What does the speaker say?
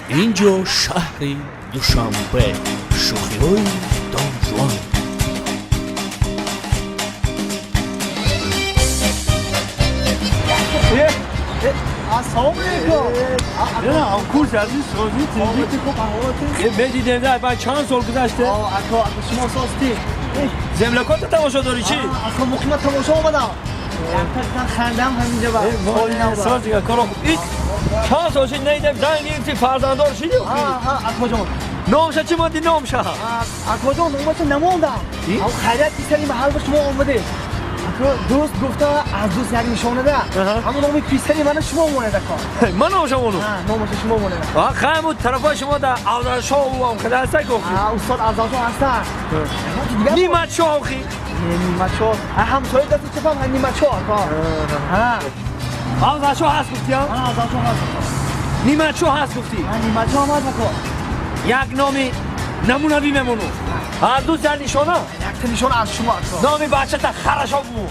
اینجا شهر دوشنبه شوخی‌های دان جوان السلام علیکم نه کورس عزیز سازی تیزی مهدی دنده بعد چند سال گذشته اکا شما ساستی زملکات تماشا داری چی؟ اکا مقیم تماشا آمدم دقیقا خندم همینجا با ساز دیگه کارا خوب این چند سالشی نیدم زنگ گرفتی فرزندار شدی اکا جان نامشه چی ماندی نامشه اکا جان نامشه نموندم او خیلیت پیسری محل با شما آمده اکا دوست گفته از دوست یک نشانه ده همون نامی پیسری من شما مونده اکا من نامشه اونو نامشه شما مونده خیلی بود طرفای شما در آزار شاه و هم کده هسته گفتی استاد ازاشون هستن نیمت شاه خی نیمت شاه همسایه دست چپم هم نیمت شاه اکا آزار شاه هست گفتی هم؟ ازاشون هست نیمت شاه هست گفتی نیمت شاه هم هست اکا یک نامی نمونوی میمونو هر دو سر نشانه یک تا نشان از شما اکا نامی بچه تا خرشا بود